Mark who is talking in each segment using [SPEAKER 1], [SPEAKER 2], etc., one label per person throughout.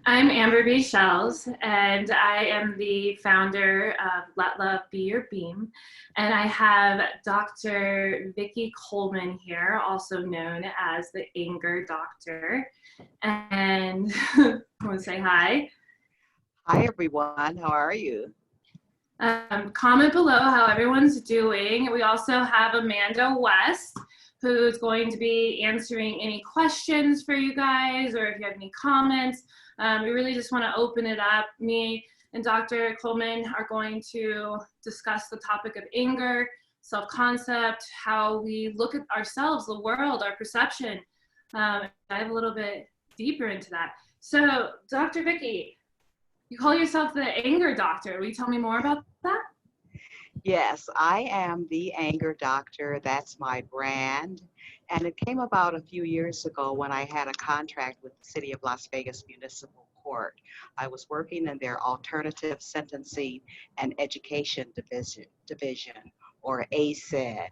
[SPEAKER 1] I'm Amber B. Shells, and I am the founder of Let Love Be Your Beam. And I have Dr. Vicki Coleman here, also known as the Anger Doctor. And I want to say hi.
[SPEAKER 2] Hi, everyone. How are you?
[SPEAKER 1] Comment below how everyone's doing. We also have Amanda West, who's going to be answering any questions for you guys, or if you have any comments. We really just want to open it up. Me and Dr. Coleman are going to discuss the topic of anger, self-concept, how we look at ourselves, the world, our perception. Dive a little bit deeper into that. So, Dr. Vicki, you call yourself the Anger Doctor. Will you tell me more about that?
[SPEAKER 2] Yes, I am the Anger Doctor. That's my brand. And it came about a few years ago when I had a contract with the City of Las Vegas Municipal Court. I was working in their Alternative Sentencing and Education Division, or ASED.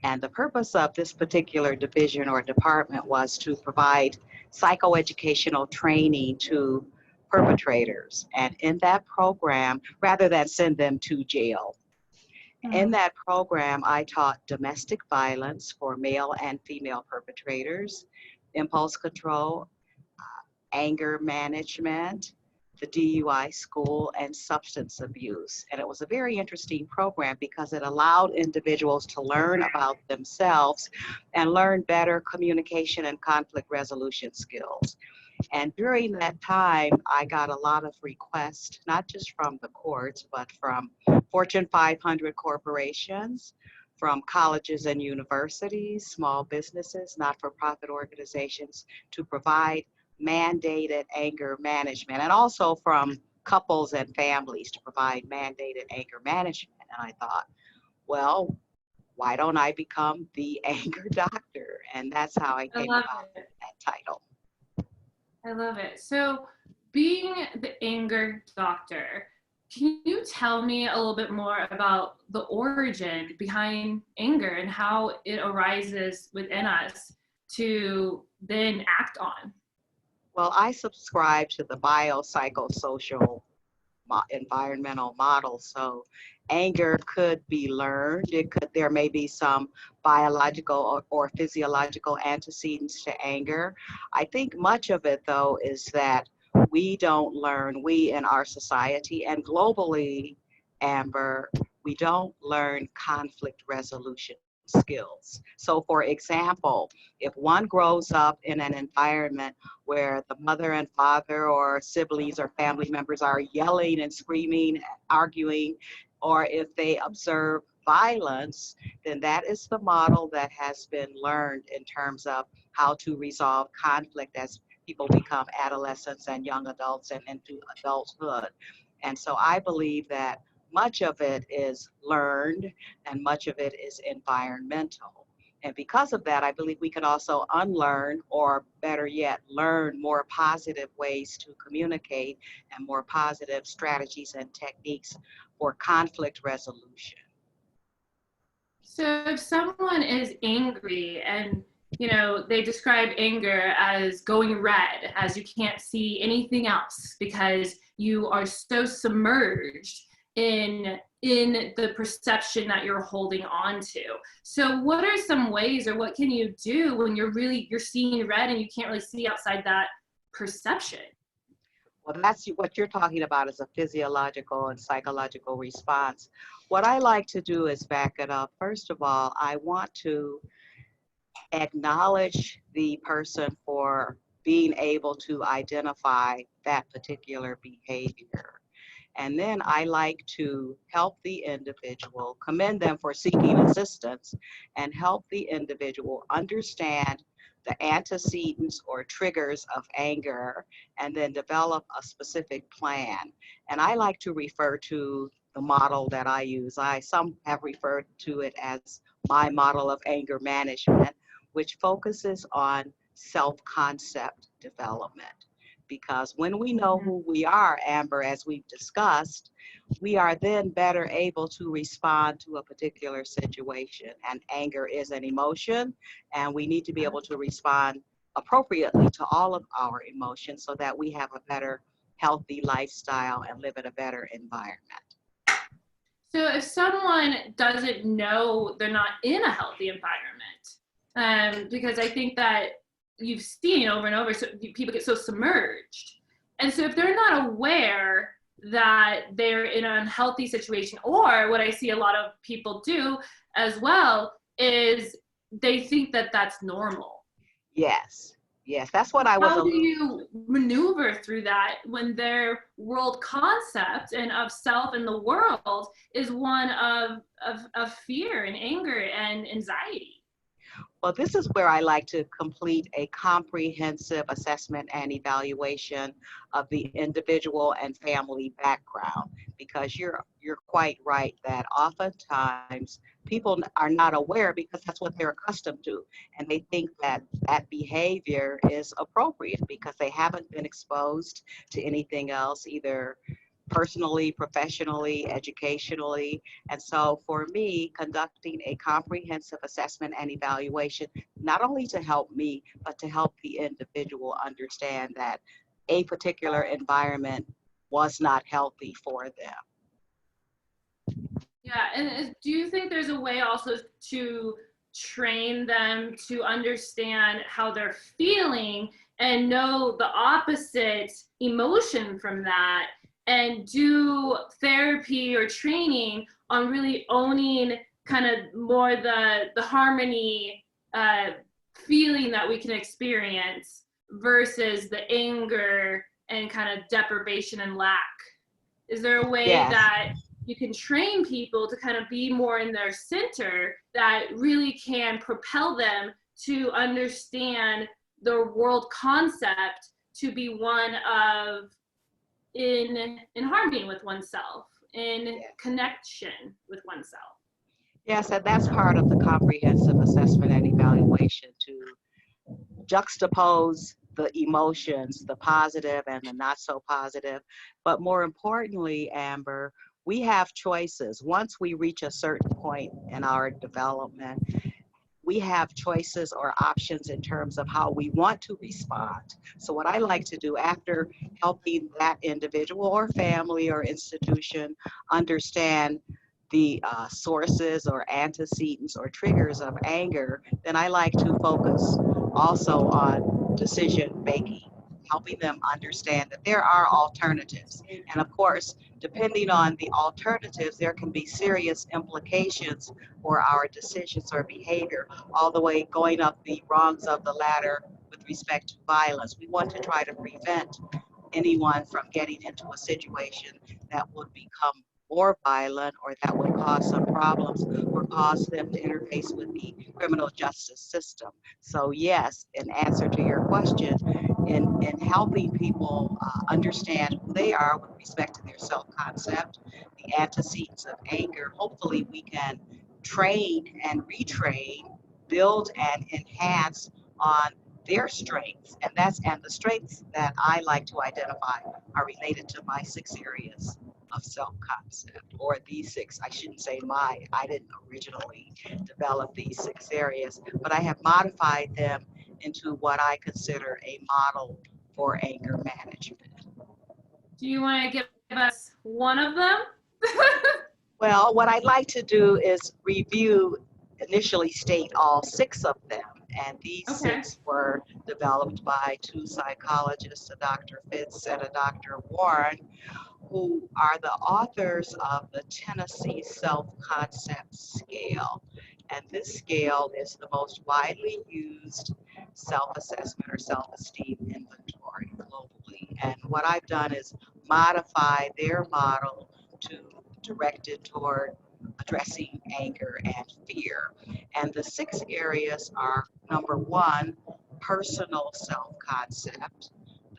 [SPEAKER 2] And the purpose of this particular division or department was to provide psychoeducational training to perpetrators. And in that program, rather than send them to jail, in that program, I taught domestic violence for male and female perpetrators, impulse control, anger management, the DUI school, and substance abuse. And it was a very interesting program because it allowed individuals to learn about themselves and learn better communication and conflict resolution skills. And during that time, I got a lot of requests, not just from the courts, but from Fortune 500 corporations, from colleges and universities, small businesses, not-for-profit organizations, to provide mandated anger management, and also from couples and families to provide mandated anger management. And I thought, well, why don't I become the Anger Doctor? And that's how I
[SPEAKER 1] I
[SPEAKER 2] came
[SPEAKER 1] love
[SPEAKER 2] about
[SPEAKER 1] it.
[SPEAKER 2] that title.
[SPEAKER 1] I love it. So, being the Anger Doctor, can you tell me a little bit more about the origin behind anger and how it arises within us to then act on?
[SPEAKER 2] Well, I subscribe to the biopsychosocial environmental model. So anger could be learned. There may be some biological or physiological antecedents to anger. I think much of it, though, is that we don't learn, we in our society and globally, Amber, we don't learn conflict resolution skills. So for example, if one grows up in an environment where the mother and father or siblings or family members are yelling and screaming, arguing, or if they observe violence, then that is the model that has been learned in terms of how to resolve conflict as people become adolescents and young adults and into adulthood. And so I believe that much of it is learned and much of it is environmental. And because of that, I believe we can also unlearn, or better yet, learn more positive ways to communicate and more positive strategies and techniques for conflict resolution.
[SPEAKER 1] So, if someone is angry and they describe anger as going red, as you can't see anything else because you are so submerged in the perception that you're holding on to. So what are some ways, or what can you do when you're seeing red and you can't really see outside that perception?
[SPEAKER 2] Well, that's what you're talking about, is a physiological and psychological response. What I like to do is back it up. First of all, I want to acknowledge the person for being able to identify that particular behavior. And then I like to help the individual, commend them for seeking assistance, and help the individual understand the antecedents or triggers of anger, and then develop a specific plan. And I like to refer to the model that I use. Some have referred to it as my model of anger management, which focuses on self-concept development. Because when we know who we are, Amber, as we've discussed, we are then better able to respond to a particular situation. And anger is an emotion, and we need to be able to respond appropriately to all of our emotions so that we have a better, healthy lifestyle and live in a better environment.
[SPEAKER 1] So if someone doesn't know they're not in a healthy environment, because I think that you've seen over and over, so people get so submerged. And so if they're not aware that they're in an unhealthy situation, or what I see a lot of people do as well is they think that that's normal.
[SPEAKER 2] Yes, yes, that's what I was
[SPEAKER 1] How do
[SPEAKER 2] alluding.
[SPEAKER 1] you maneuver through that when their world concept and of self and the world is one of fear and anger and anxiety?
[SPEAKER 2] Well, this is where I like to complete a comprehensive assessment and evaluation of the individual and family background, because you're quite right that oftentimes people are not aware because that's what they're accustomed to, and they think that that behavior is appropriate because they haven't been exposed to anything else, either personally, professionally, educationally. And so for me, conducting a comprehensive assessment and evaluation, not only to help me, but to help the individual understand that a particular environment was not healthy for them.
[SPEAKER 1] Yeah, and do you think there's a way also to train them to understand how they're feeling and know the opposite emotion from that, and do therapy or training on really owning kind of more the harmony feeling that we can experience versus the anger and kind of deprivation and lack? Is there a way
[SPEAKER 2] Yes.
[SPEAKER 1] that you can train people to kind of be more in their center that really can propel them to understand the world concept to be one of in harmony with oneself, in connection with oneself?
[SPEAKER 2] Yes, and that's part of the comprehensive assessment and evaluation, to juxtapose the emotions, the positive and the not so positive. But more importantly, Amber, we have choices. Once we reach a certain point in our development, we have choices or options in terms of how we want to respond. So what I like to do after helping that individual or family or institution understand the sources or antecedents or triggers of anger, then I like to focus also on decision making, helping them understand that there are alternatives. And of course, depending on the alternatives, there can be serious implications for our decisions or behavior, all the way going up the rungs of the ladder with respect to violence. We want to try to prevent anyone from getting into a situation that would become more violent or that would cause some problems or cause them to interface with the criminal justice system. So yes, in answer to your question, in helping people understand who they are with respect to their self-concept, the antecedents of anger, hopefully we can train and retrain, build and enhance on their strengths. And the strengths that I like to identify are related to my 6 areas of self-concept, or these 6. I shouldn't say my, I didn't originally develop these 6 areas, but I have modified them into what I consider a model for anger management.
[SPEAKER 1] Do you want to give us one of them?
[SPEAKER 2] Well, what I'd like to do is initially state all 6 of them. And these
[SPEAKER 1] Okay.
[SPEAKER 2] 6 were developed by 2 psychologists, a Dr. Fitz and a Dr. Warren, who are the authors of the Tennessee Self-Concept Scale. And this scale is the most widely used self-assessment or self-esteem inventory globally. And what I've done is modify their model to direct it toward addressing anger and fear. And the 6 areas are: number 1, personal self-concept.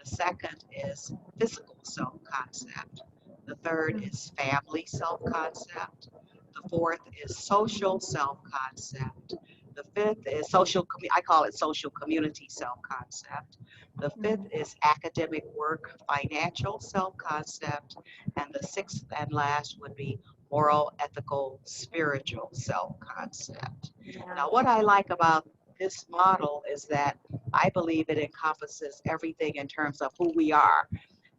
[SPEAKER 2] The second is physical self-concept. The third is family self-concept. The fourth is social self-concept. The fifth is I call it social community self-concept. The fifth is academic work, financial self-concept. And the sixth and last would be moral, ethical, spiritual self-concept.
[SPEAKER 1] Yeah.
[SPEAKER 2] Now, what I like about this model is that I believe it encompasses everything in terms of who we are.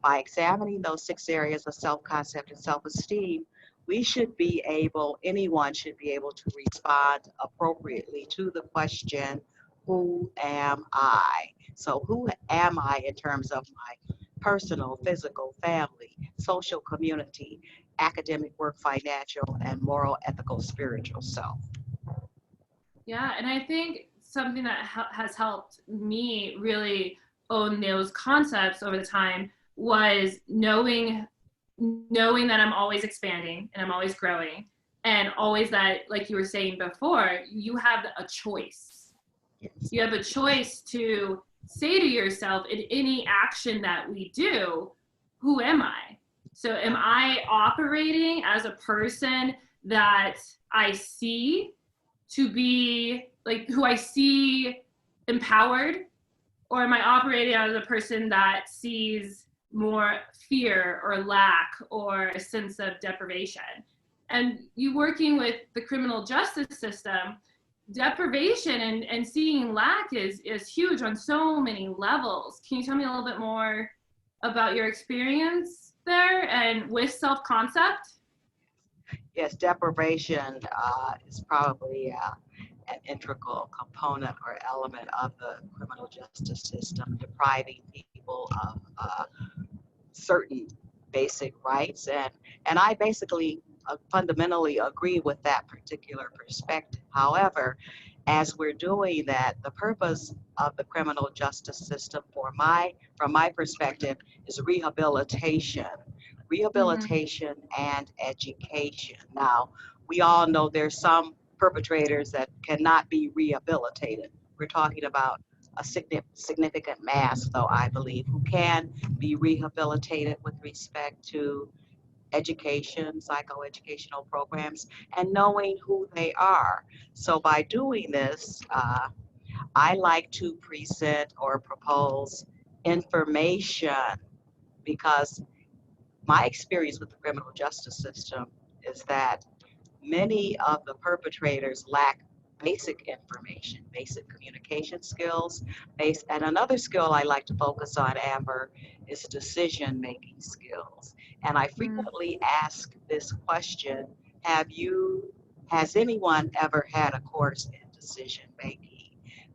[SPEAKER 2] By examining those 6 areas of self-concept and self-esteem, we should be able, anyone should be able to respond appropriately to the question, who am I? So who am I in terms of my personal, physical, family, social community, academic, work, financial, and moral, ethical, spiritual self?
[SPEAKER 1] Yeah, and I think something that has helped me really own those concepts over the time was knowing that I'm always expanding and I'm always growing, and always that, like you were saying before, you have a choice.
[SPEAKER 2] Yes.
[SPEAKER 1] You have a choice to say to yourself in any action that we do, who am I? So am I operating as a person that I see to be like who I see empowered, or am I operating as a person that sees more fear or lack or a sense of deprivation? And you working with the criminal justice system, deprivation and seeing lack is huge on so many levels. Can you tell me a little bit more about your experience there and with self-concept?
[SPEAKER 2] Yes, deprivation is probably an integral component or element of the criminal justice system, depriving people of certain basic rights. And I basically fundamentally agree with that particular perspective. However, as we're doing that, the purpose of the criminal justice system from my perspective is rehabilitation and education. Now, we all know there's some perpetrators that cannot be rehabilitated. We're talking about a significant mass, though, I believe, who can be rehabilitated with respect to education, psychoeducational programs, and knowing who they are. So by doing this, I like to present or propose information, because my experience with the criminal justice system is that many of the perpetrators lack basic information, basic communication skills. And another skill I like to focus on, Amber, is decision-making skills. And I frequently ask this question, has anyone ever had a course in decision-making?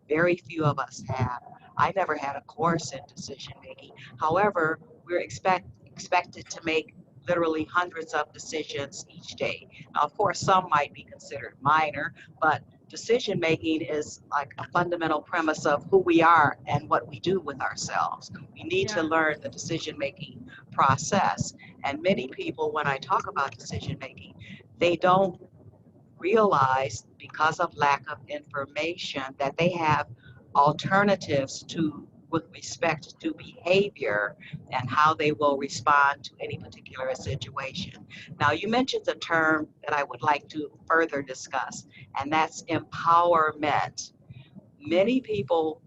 [SPEAKER 2] Very few of us have. I never had a course in decision-making. However, we're expected to make literally hundreds of decisions each day. Now, of course, some might be considered minor, but decision making is like a fundamental premise of who we are and what we do with ourselves. We need to learn the decision making process. And many people, when I talk about decision making, they don't realize, because of lack of information, that they have alternatives to with respect to behavior and how they will respond to any particular situation. Now, you mentioned a term that I would like to further discuss, and that's empowerment. Many people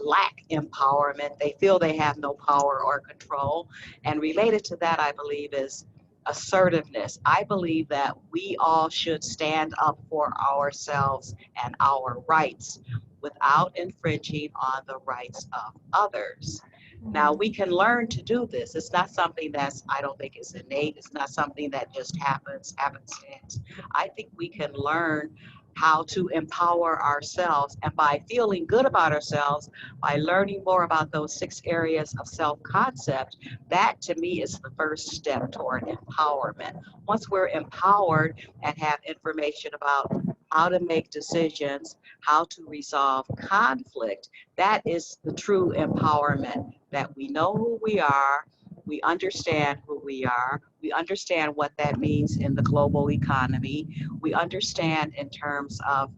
[SPEAKER 2] lack empowerment. They feel they have no power or control. And related to that, I believe, is assertiveness. I believe that we all should stand up for ourselves and our rights without infringing on the rights of others. Now, we can learn to do this. It's not something I don't think is innate. It's not something that just happenstance. I think we can learn how to empower ourselves. And by feeling good about ourselves, by learning more about those 6 areas of self-concept, that to me is the first step toward empowerment. Once we're empowered and have information about how to make decisions, how to resolve conflict, that is the true empowerment, that we know who we are, we understand who we are, we understand what that means in the global economy, we understand in terms of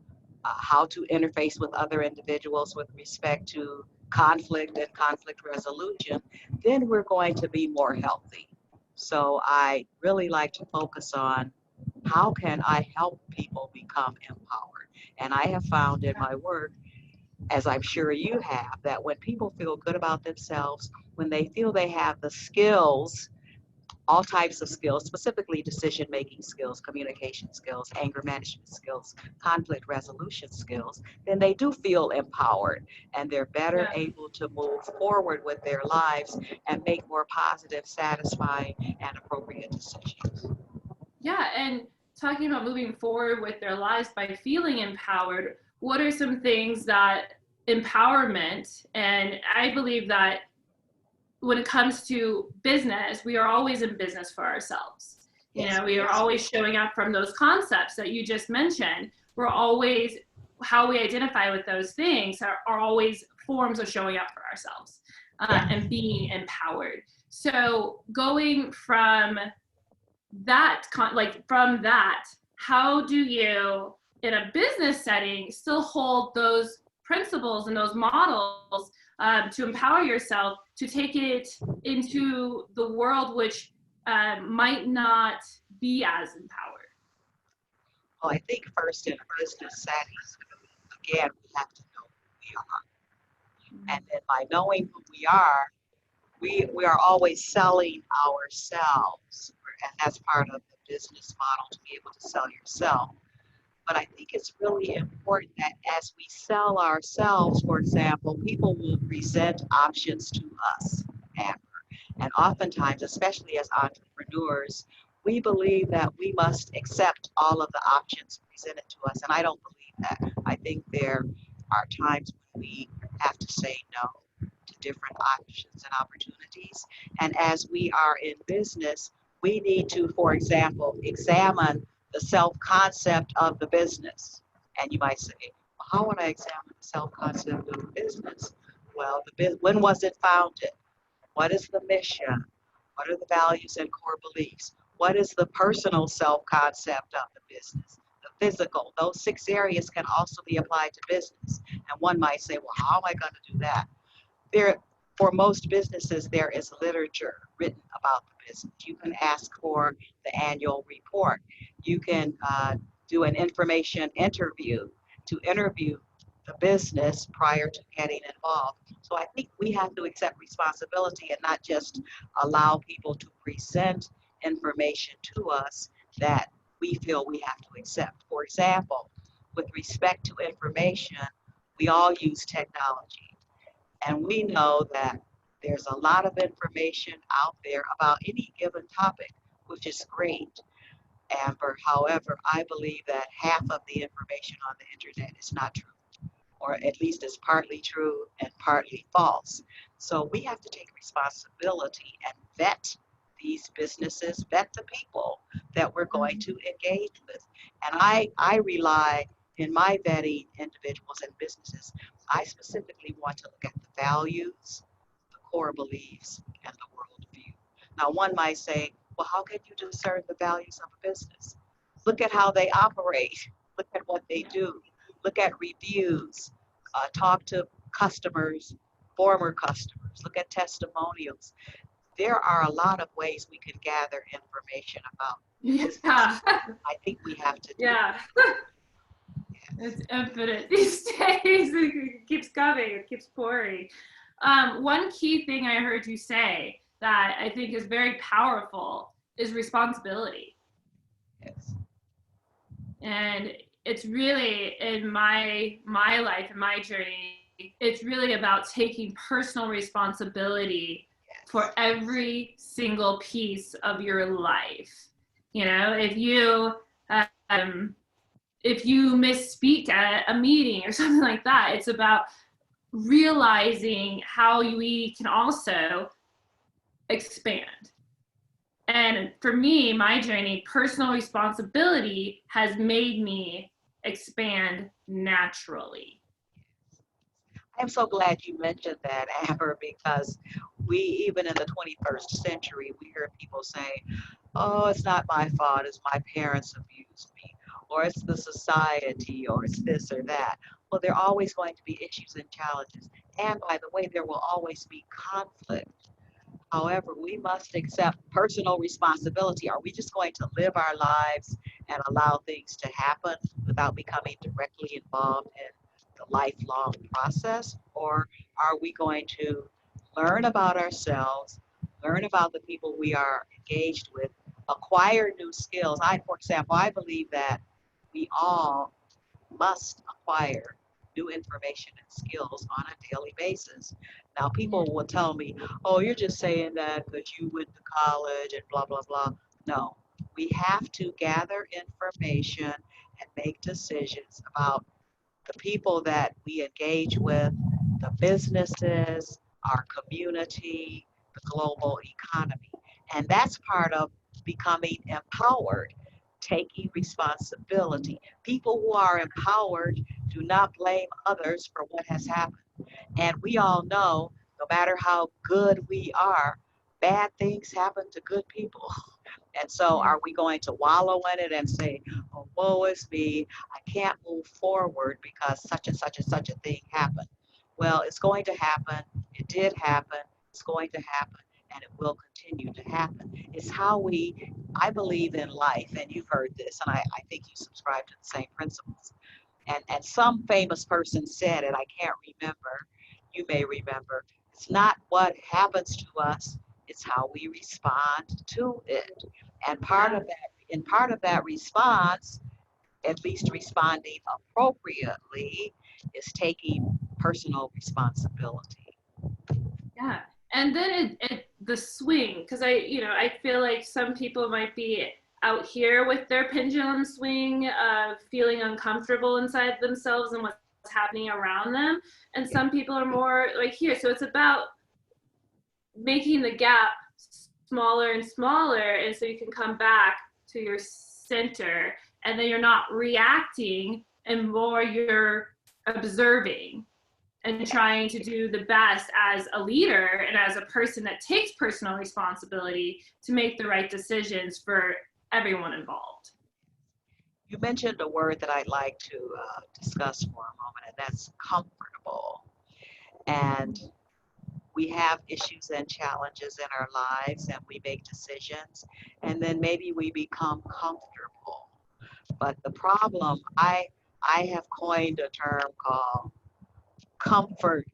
[SPEAKER 2] how to interface with other individuals with respect to conflict and conflict resolution, then we're going to be more healthy. So I really like to focus on how can I help people become empowered? And I have found in my work, as I'm sure you have, that when people feel good about themselves, when they feel they have the skills all types of skills, specifically decision-making skills, communication skills, anger management skills, conflict resolution skills, then they do feel empowered and they're better
[SPEAKER 1] Yeah.
[SPEAKER 2] able to move forward with their lives and make more positive, satisfying, and appropriate decisions.
[SPEAKER 1] Yeah, and talking about moving forward with their lives by feeling empowered, what are some things that empowerment, and I believe that when it comes to business, we are always in business for ourselves. You
[SPEAKER 2] Yes,
[SPEAKER 1] know, we are
[SPEAKER 2] yes.
[SPEAKER 1] always showing up from those concepts that you just mentioned. We're always, how we identify with those things are always forms of showing up for ourselves and being empowered. So going from that, from that, how do you, in a business setting, still hold those principles and those models to empower yourself to take it into the world which might not be as empowered?
[SPEAKER 2] Well, I think first in a business setting, again, we have to know who we are. And then by knowing who we are, we are always selling ourselves. And that's part of the business model, to be able to sell yourself. But I think it's really important that as we sell ourselves, for example, people will present options to us. And, and oftentimes, especially as entrepreneurs, we believe that we must accept all of the options presented to us. And I don't believe that. I think there are times when we have to say no to different options and opportunities. And as we are in business, we need to, for example, examine the self-concept of the business. And you might say, well, how would I examine the self-concept of the business? Well, when was it founded? What is the mission? What are the values and core beliefs? What is the personal self-concept of the business? The physical, those 6 areas can also be applied to business. And one might say, well, how am I going to do that? There, for most businesses, there is literature written about the business. You can ask for the annual report. You can do an information interview to interview the business prior to getting involved. So I think we have to accept responsibility and not just allow people to present information to us that we feel we have to accept. For example, with respect to information, we all use technology. And we know that there's a lot of information out there about any given topic, which is great. Amber, however, I believe that half of the information on the internet is not true, or at least it's partly true and partly false. So we have to take responsibility and vet these businesses, vet the people that we're going to engage with. And I rely in my vetting individuals and businesses, I specifically want to look at the values, the core beliefs, and the worldview. Now, one might say, well, how can you discern the values of a business? Look at how they operate, look at what they do, look at reviews, talk to customers, former customers, look at testimonials. There are a lot of ways we can gather information about business.
[SPEAKER 1] Yeah.
[SPEAKER 2] I think we have to do
[SPEAKER 1] Yeah. It's infinite these days. It keeps coming, it keeps pouring. One key thing I heard you say that I think is very powerful is responsibility.
[SPEAKER 2] Yes.
[SPEAKER 1] And it's really in my life and my journey, it's really about taking personal responsibility for every single piece of your life. You know, if you misspeak at a meeting or something like that, it's about realizing how we can also expand. And for me, my journey, personal responsibility has made me expand naturally.
[SPEAKER 2] I'm so glad you mentioned that, Amber, because we, even in the 21st century, we hear people say, oh, it's not my fault, it's my parents abused me, or it's the society, or it's this or that. Well, there are always going to be issues and challenges. And by the way, there will always be conflict. However, we must accept personal responsibility. Are we just going to live our lives and allow things to happen without becoming directly involved in the lifelong process? Or are we going to learn about ourselves, learn about the people we are engaged with, acquire new skills. For example, I believe that we all must acquire new information and skills on a daily basis. Now,
[SPEAKER 1] Yeah.
[SPEAKER 2] people will tell me, oh, you're just saying that because you went to college and blah, blah, blah. No, we have to gather information and make decisions about the people that we engage with, the businesses, our community, the global economy. And that's part of becoming empowered, taking responsibility. People who are empowered do not blame others for what has happened. And we all know, no matter how good we are, bad things happen to good people. And so
[SPEAKER 1] Yeah.
[SPEAKER 2] are we going to wallow in it and say, oh, woe is me, I can't move forward because such and such and such a thing happened? Well, it's going to happen. It did happen. It's going to happen. And it will continue to happen. It's how I believe in life, and you've heard this, and I think you subscribe to the same principles. And some famous person said it, I can't remember. You may remember. It's not what happens to us, it's how we respond to it. And
[SPEAKER 1] Yeah.
[SPEAKER 2] part of that response, at least responding appropriately, is taking personal responsibility.
[SPEAKER 1] Yeah. And then the swing, because I feel like some people might be out here with their pendulum swing, feeling uncomfortable inside themselves and what's happening around them. And
[SPEAKER 2] Yeah.
[SPEAKER 1] some people are more like here. So it's about making the gap smaller and smaller. And so you can come back to your center and then you're not reacting and more you're observing and trying to do the best as a leader and as a person that takes personal responsibility to make the right decisions for everyone involved.
[SPEAKER 2] You mentioned a word that I'd like to discuss for a moment, and that's comfortable. And we have issues and challenges in our lives, and we make decisions, and then maybe we become comfortable. But the problem, I have coined a term called comfort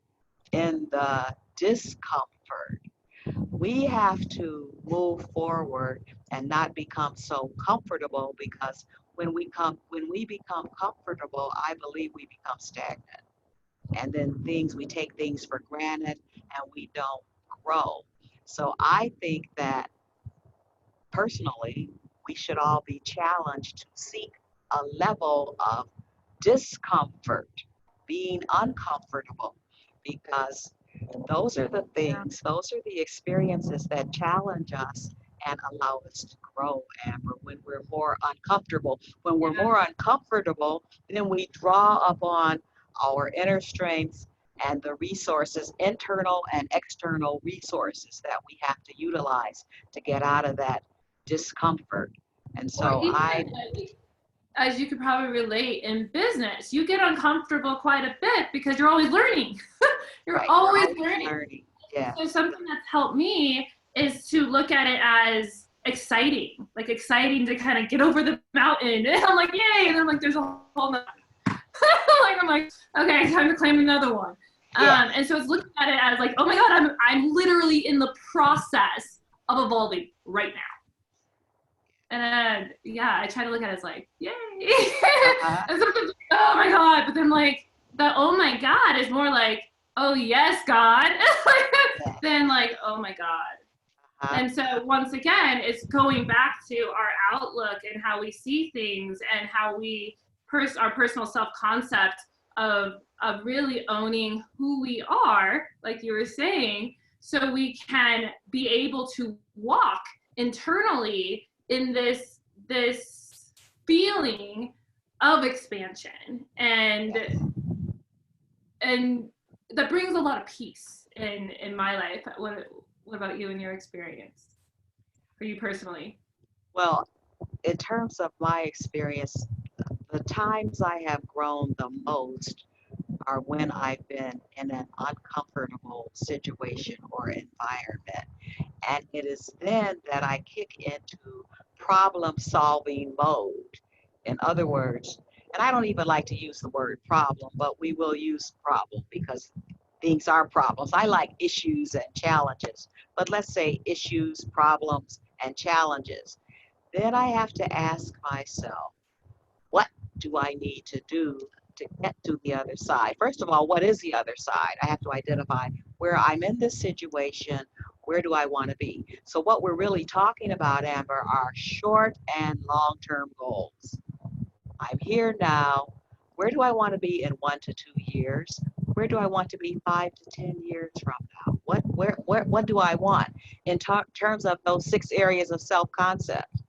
[SPEAKER 2] in the discomfort. We have to move forward and not become so comfortable, because when we become comfortable, I believe we become stagnant. And then we take things for granted and we don't grow. So I think that personally, we should all be challenged to seek a level of discomfort, being uncomfortable, because those are the experiences that challenge us and allow us to grow, Amber, when we're more uncomfortable. When we're more uncomfortable, then we draw upon our inner strengths and the resources, internal and external resources that we have to utilize to get out of that discomfort. And
[SPEAKER 1] Or
[SPEAKER 2] so
[SPEAKER 1] even, as you could probably relate in business, you get uncomfortable quite a bit because you're always learning. You're
[SPEAKER 2] right, we're
[SPEAKER 1] always
[SPEAKER 2] always
[SPEAKER 1] learning.
[SPEAKER 2] learning. Yeah.
[SPEAKER 1] So something that's helped me is to look at it as exciting, like exciting to kind of get over the mountain. And I'm like, yay! And then like there's a whole nother. Like I'm like, okay, time to claim another one.
[SPEAKER 2] Yeah.
[SPEAKER 1] And so it's looking at it as like, oh my god, I'm literally in the process of evolving right now. And yeah, I try to look at it as like, yay!
[SPEAKER 2] Uh-huh.
[SPEAKER 1] And sometimes, oh my god, but then like the oh my god is more like, oh yes, God,
[SPEAKER 2] Yeah.
[SPEAKER 1] than like, oh my god.
[SPEAKER 2] Uh-huh.
[SPEAKER 1] And so once again, it's going back to our outlook and how we see things and how we our personal self-concept of really owning who we are, like you were saying, so we can be able to walk internally in this feeling of expansion and that brings a lot of peace in my life. What about you and your experience? For you personally?
[SPEAKER 2] Well, in terms of my experience, the times I have grown the most are when I've been in an uncomfortable situation or environment. And it is then that I kick into problem solving mode. In other words, and I don't even like to use the word problem, but we will use problem because things are problems. I like issues and challenges, but let's say issues, problems, and challenges. Then I have to ask myself, what do I need to do to get to the other side? First of all, what is the other side? I have to identify where I'm in this situation, where do I want to be? So what we're really talking about, Amber, are short and long-term goals. I'm here now. Where do I want to be in 1 to 2 years? Where do I want to be 5 to 10 years from now? What do I want in terms of those 6 areas of self-concept?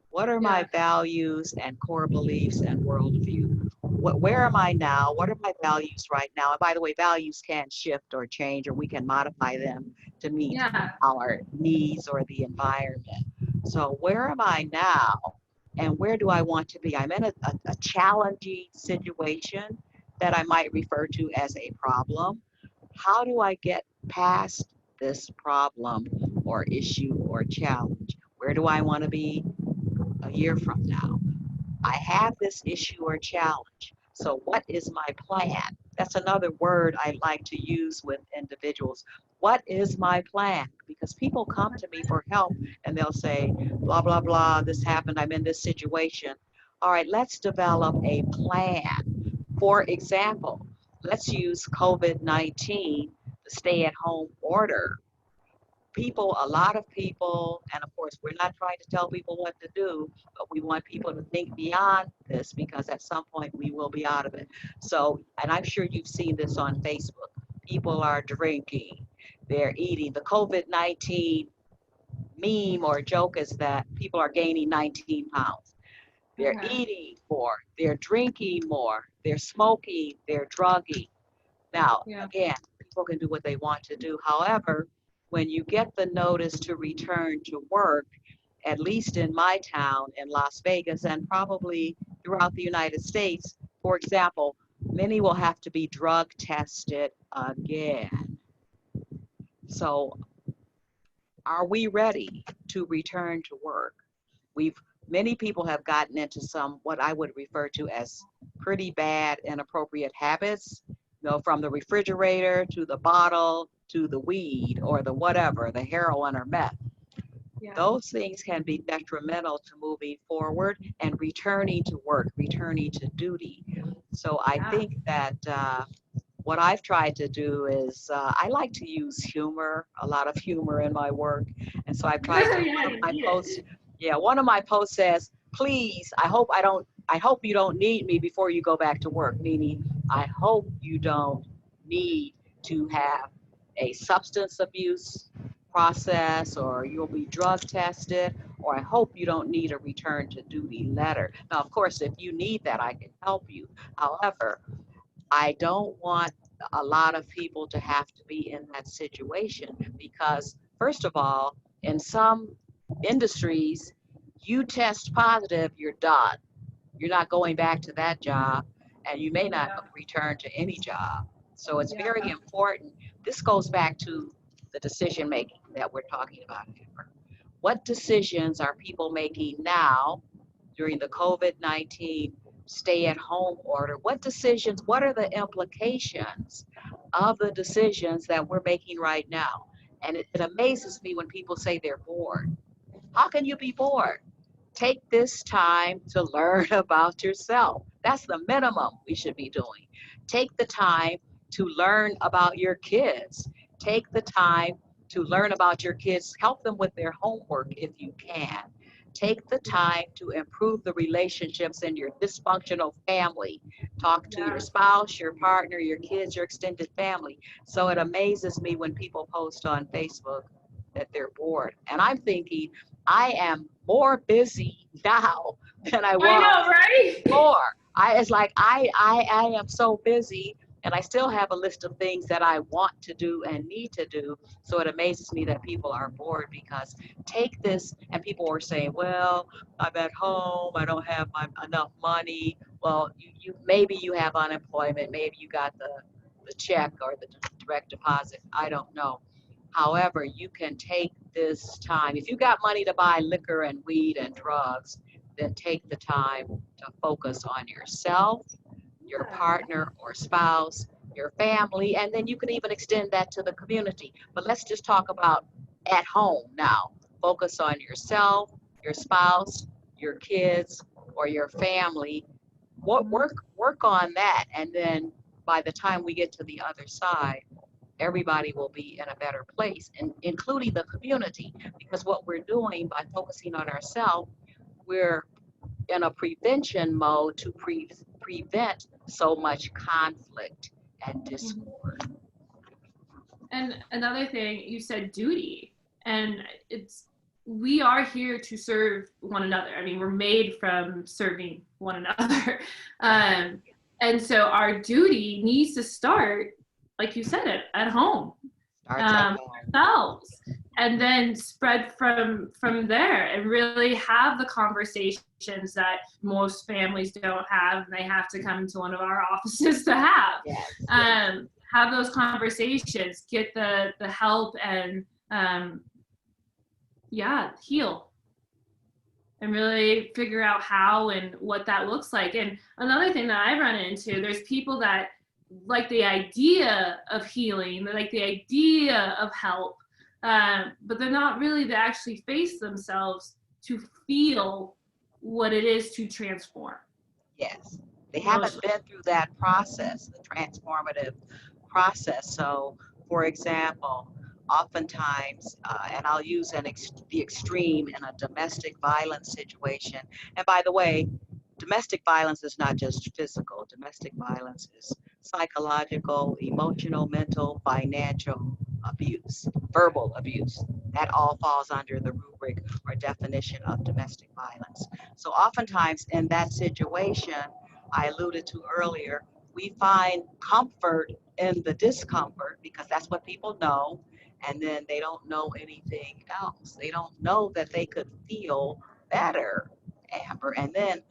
[SPEAKER 2] What are my
[SPEAKER 1] Yeah.
[SPEAKER 2] values and core beliefs and worldview? Where am I now? What are my values right now? And by the way, values can shift or change, or we can modify them to meet
[SPEAKER 1] Yeah.
[SPEAKER 2] our needs or the environment. So where am I now? And where do I want to be? I'm in a challenging situation that I might refer to as a problem. How do I get past this problem or issue or challenge? Where do I want to be a year from now? I have this issue or challenge. So, what is my plan? That's another word I like to use with individuals. What is my plan? Because people come to me for help and they'll say, blah, blah, blah, this happened, I'm in this situation. All right, let's develop a plan. For example, let's use COVID-19, the stay at home order. People, a lot of people, and of course, we're not trying to tell people what to do, but we want people to think beyond this because at some point we will be out of it. So, and I'm sure you've seen this on Facebook. People are drinking, they're eating. The COVID-19 meme or joke is that people are gaining 19 pounds. They're
[SPEAKER 1] Okay.
[SPEAKER 2] eating more, they're drinking more, they're smoking, they're drugging. Now,
[SPEAKER 1] Yeah.
[SPEAKER 2] again, people can do what they want to do. However, when you get the notice to return to work, at least in my town in Las Vegas and probably throughout the United States, for example, many will have to be drug tested again. So, are we ready to return to work? We've Many people have gotten into some what I would refer to as pretty bad inappropriate habits, from the refrigerator to the bottle to the weed or the whatever, the heroin or meth.
[SPEAKER 1] Yeah.
[SPEAKER 2] Those things can be detrimental to moving forward and returning to work, returning to duty. So I
[SPEAKER 1] Yeah.
[SPEAKER 2] think that what I've tried to do is I like to use humor, a lot of humor in my work. And so I've tried to,
[SPEAKER 1] Yeah,
[SPEAKER 2] one of
[SPEAKER 1] you
[SPEAKER 2] my
[SPEAKER 1] need
[SPEAKER 2] posts,
[SPEAKER 1] it.
[SPEAKER 2] yeah, one of my posts says, please, I hope you don't need me before you go back to work, meaning I hope you don't need to have a substance abuse process or you'll be drug tested, or I hope you don't need a return to duty letter. Now, of course, if you need that, I can help you. However, I don't want a lot of people to have to be in that situation because, first of all, in some industries, you test positive, you're done. You're not going back to that job, and you may not
[SPEAKER 1] Yeah.
[SPEAKER 2] return to any job. So it's
[SPEAKER 1] Yeah.
[SPEAKER 2] very important. This goes back to the decision making that we're talking about here. What decisions are people making now during the COVID-19 stay at home order? What decisions, what are the implications of the decisions that we're making right now? And it amazes me when people say they're bored. How can you be bored? Take this time to learn about yourself. That's the minimum we should be doing. Take the time to learn about your kids. Take the time to learn about your kids. Help them with their homework if you can. Take the time to improve the relationships in your dysfunctional family. Talk to your
[SPEAKER 1] Yeah.
[SPEAKER 2] spouse, your partner, your kids, your extended family. So it amazes me when people post on Facebook that they're bored. And I'm thinking, I am more busy now than I
[SPEAKER 1] I
[SPEAKER 2] was
[SPEAKER 1] know, right?
[SPEAKER 2] before. It's like I am so busy and I still have a list of things that I want to do and need to do. So it amazes me that people are bored because take this, and people were saying, well, I'm at home, I don't have enough money. Well, you maybe you have unemployment, maybe you got the check or the direct deposit. I don't know. However, you can take this time. If you got money to buy liquor and weed and drugs, then take the time to focus on yourself, your
[SPEAKER 1] Yeah.
[SPEAKER 2] partner or spouse, your family, and then you can even extend that to the community. But let's just talk about at home now. Focus on yourself, your spouse, your kids, or your family. Work on that, and then by the time we get to the other side, everybody will be in a better place, and including the community, because what we're doing by focusing on ourselves, we're in a prevention mode to prevent so much conflict and discord.
[SPEAKER 1] And another thing, you said duty, and it's we are here to serve one another. I mean, we're made from serving one another. And so our duty needs to start, like you said, at home,
[SPEAKER 2] Starts at home.
[SPEAKER 1] ourselves, and then spread from there, and really have the conversations that most families don't have, and they have to come to one of our offices to have.
[SPEAKER 2] Yes,
[SPEAKER 1] Have those conversations, get the help, and heal, and really figure out how and what that looks like. And another thing that I run into, there's people that like the idea of healing, they like the idea of help, but they're not really to actually face themselves to feel what it is to transform.
[SPEAKER 2] yes. They haven't been through that process, the transformative process. So, for example, oftentimes, and I'll use the extreme in a domestic violence situation. And by the way, domestic violence is not just physical. Domestic violence is psychological, emotional, mental, financial abuse, verbal abuse. That all falls under the rubric or definition of domestic violence. So oftentimes in that situation, I alluded to earlier, we find comfort in the discomfort because that's what people know, and then they don't know anything else. They don't know that they could feel better, Amber. And then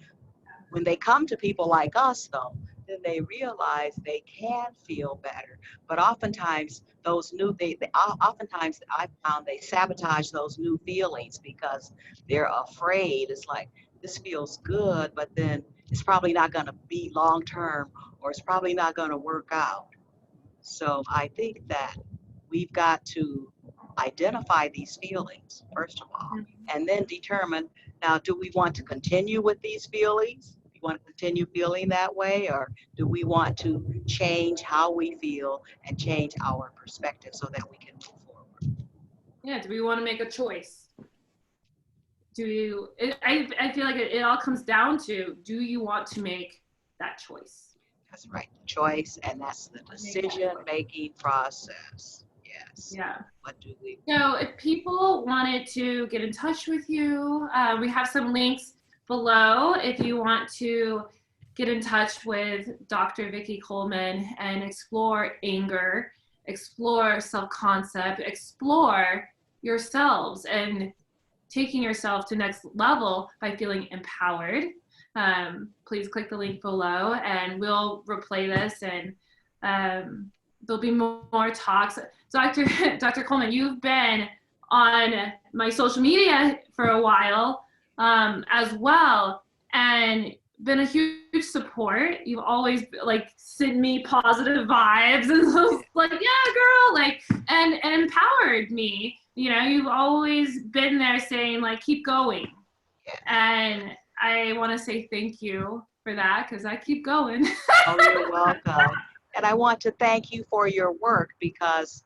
[SPEAKER 2] when they come to people like us, though, then they realize they can feel better. But oftentimes, oftentimes I found they sabotage those new feelings because they're afraid. It's like, this feels good, but then it's probably not going to be long term, or it's probably not going to work out. So I think that we've got to identify these feelings, first of all, and then determine, now, do we want to continue with these feelings? Do we want to continue feeling that way, or do we want to change how we feel and change our perspective so that we can move forward?
[SPEAKER 1] Yeah, do we want to make a choice? I feel like it all comes down to, do you want to make that choice?
[SPEAKER 2] That's right, choice, and that's the decision-making process. Yes.
[SPEAKER 1] Yeah.
[SPEAKER 2] What do we?
[SPEAKER 1] So if people wanted to get in touch with you, we have some links below if you want to get in touch with Dr. Vicki Coleman and explore anger, explore self-concept, explore yourselves, and taking yourself to next level by feeling empowered. Please click the link below, and we'll replay this, and there'll be more talks. Dr. Coleman, you've been on my social media for a while as well, and been a huge support. You've always like sent me positive vibes, and so like, yeah, girl, like, and empowered me. You know, you've always been there saying like, keep going. And I want to say thank you for that, because I keep going.
[SPEAKER 2] Oh, you're welcome. And I want to thank you for your work, because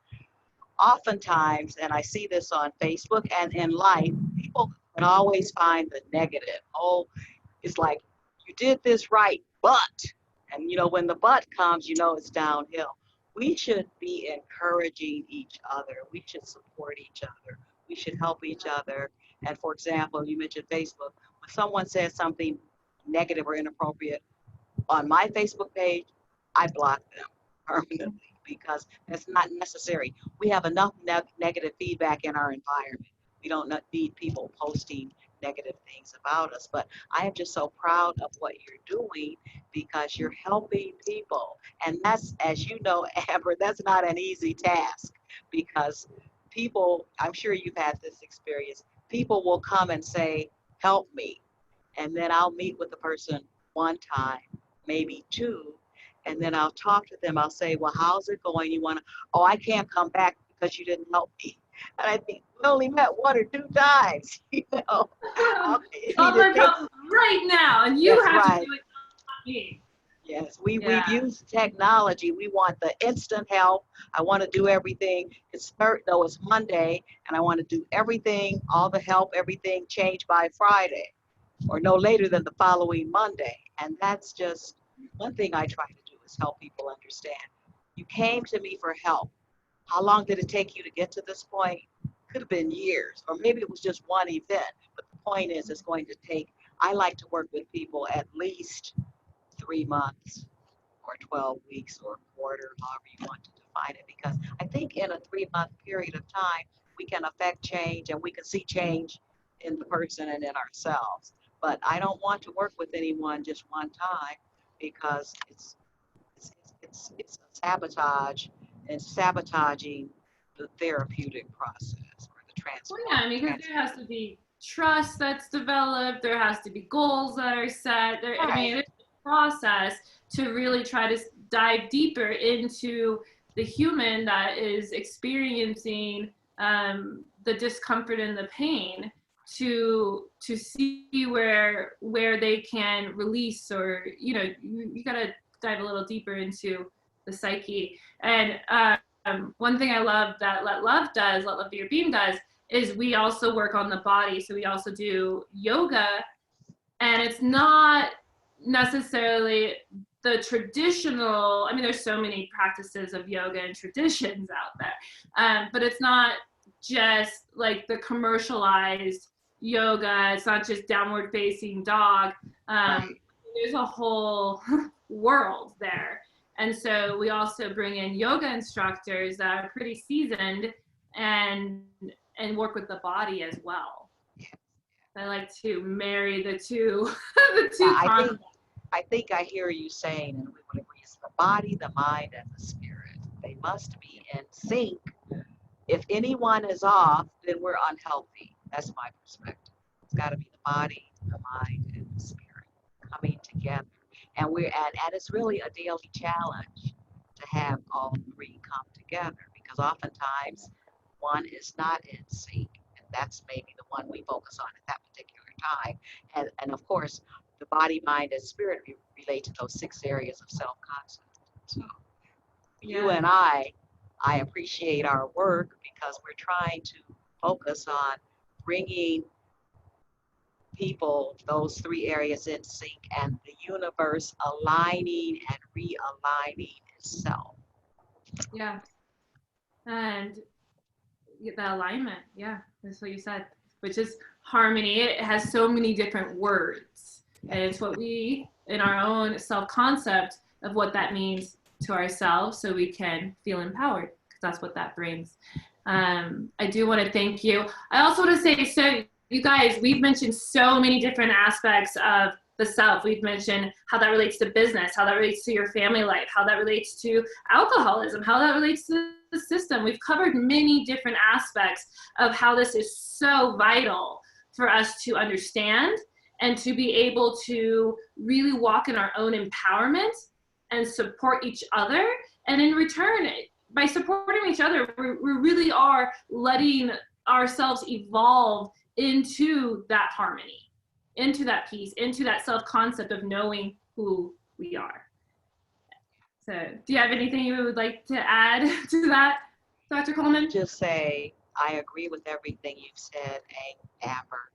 [SPEAKER 2] oftentimes, and I see this on Facebook and in life, people can always find the negative. Oh, it's like, you did this right, but, and you know, when the but comes, you know it's downhill. We should be encouraging each other. We should support each other. We should help each other. And for example, you mentioned Facebook. When someone says something negative or inappropriate on my Facebook page, I block them permanently, because that's not necessary. We have enough negative feedback in our environment. We don't need people posting negative things about us. But I am just so proud of what you're doing, because you're helping people. And that's, as you know, Amber, that's not an easy task, because people, I'm sure you've had this experience, people will come and say, help me. And then I'll meet with the person one time, maybe two, And then I'll talk to them. I'll say, well, how's it going? You want to, oh, I can't come back because you didn't help me. And I think we only met 1 or 2 times, you know.
[SPEAKER 1] I
[SPEAKER 2] He
[SPEAKER 1] want
[SPEAKER 2] just
[SPEAKER 1] my
[SPEAKER 2] takes,
[SPEAKER 1] help right now, and you
[SPEAKER 2] that's
[SPEAKER 1] have to do
[SPEAKER 2] right.
[SPEAKER 1] it, not me.
[SPEAKER 2] Yes,
[SPEAKER 1] Yeah.
[SPEAKER 2] we've used technology. We want the instant help. I want to do everything. No, it's Monday, and I want to do everything, all the help, everything changed by Friday, or no later than the following Monday. And that's just one thing I try to do is help people understand. You came to me for help. How long did it take you to get to this point? Could have been years, or maybe it was just one event. But the point is, it's going to take, I like to work with people at least 3 months or 12 weeks or a quarter, however you want to define it, because I think in a 3-month period of time, we can affect change and we can see change in the person and in ourselves. But I don't want to work with anyone just one time because it's a sabotage and sabotaging the therapeutic process or the
[SPEAKER 1] Well, yeah, I mean, because there has to be trust that's developed, there has to be goals that are set. There, I mean,
[SPEAKER 2] right.
[SPEAKER 1] it's a process to really try to dive deeper into the human that is experiencing the discomfort and the pain to see where they can release, or you got to dive a little deeper into the psyche. And one thing I love that Let Love Be Your Beam does, is we also work on the body. So we also do yoga, and it's not necessarily the traditional, I mean, there's so many practices of yoga and traditions out there, but it's not just like the commercialized yoga. It's not just downward facing dog.
[SPEAKER 2] Right.
[SPEAKER 1] There's a whole world there. And so we also bring in yoga instructors that are pretty seasoned and work with the body as well. I like to marry the two the
[SPEAKER 2] Yeah,
[SPEAKER 1] two concepts.
[SPEAKER 2] I think I hear you saying, and we would agree, it's the body, the mind, and the spirit. They must be in sync. If anyone is off, then we're unhealthy. That's my perspective. It's got to be the body, the mind, and the spirit coming together. And it's really a daily challenge to have all 3 come together, because oftentimes one is not in sync, and that's maybe the one we focus on at that particular time. And of course, the body, mind, and spirit relate to those 6 areas of self-concept. So you
[SPEAKER 1] Yeah.
[SPEAKER 2] and I appreciate our work because we're trying to focus on bringing people those 3 areas in sync and the universe aligning and realigning itself.
[SPEAKER 1] Yeah. And the alignment, yeah, that's what you said, which is harmony. It has so many different words, and it's what we, in our own self-concept of what that means to ourselves, so we can feel empowered, because that's what that brings. I do want to thank you. I also want to say, so you guys, we've mentioned so many different aspects of the self. We've mentioned how that relates to business, how that relates to your family life, how that relates to alcoholism, how that relates to the system. We've covered many different aspects of how this is so vital for us to understand and to be able to really walk in our own empowerment and support each other. And in return, by supporting each other, we really are letting ourselves evolve into that harmony, into that peace, into that self-concept of knowing who we are. So do you have anything you would like to add to that, Dr. Coleman?
[SPEAKER 2] Just say, I agree with everything you've said, Amber,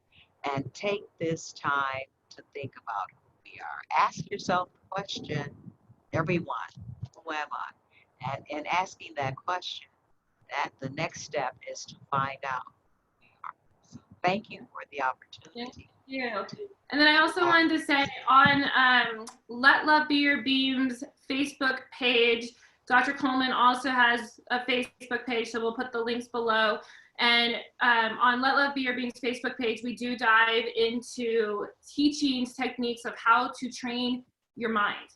[SPEAKER 2] and take this time to think about who we are. Ask yourself the question, everyone, who am I? And in asking that question, that the next step is to find out who we are. So thank you for the opportunity.
[SPEAKER 1] Yeah. And then I also wanted to say, on Let Love Be Your Beam's Facebook page, Dr. Coleman also has a Facebook page, so we'll put the links below. And on Let Love Be Your Beam's Facebook page, we do dive into teachings, techniques of how to train your mind.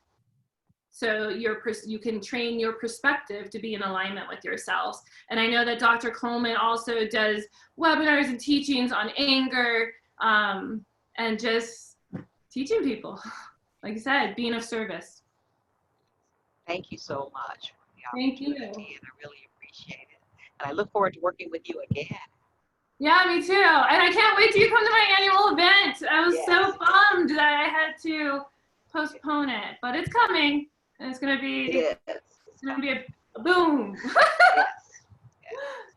[SPEAKER 1] So you can train your perspective to be in alignment with yourselves. And I know that Dr. Coleman also does webinars and teachings on anger, and just teaching people, like I said, being of service.
[SPEAKER 2] Thank you so much for the
[SPEAKER 1] Thank you.
[SPEAKER 2] opportunity, and I really appreciate it. And I look forward to working with you again.
[SPEAKER 1] Yeah, me too. And I can't wait till you come to my annual event. I was
[SPEAKER 2] Yes.
[SPEAKER 1] so bummed that I had to postpone it, but it's coming. And it's gonna be
[SPEAKER 2] It is.
[SPEAKER 1] it's gonna be a boom.
[SPEAKER 2] Yes.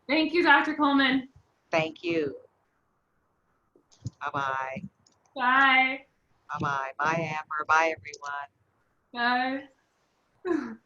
[SPEAKER 1] Thank you, Dr. Coleman.
[SPEAKER 2] Thank you. Bye-bye.
[SPEAKER 1] Bye.
[SPEAKER 2] Bye-bye. Bye, Amber. Bye, everyone.
[SPEAKER 1] Bye.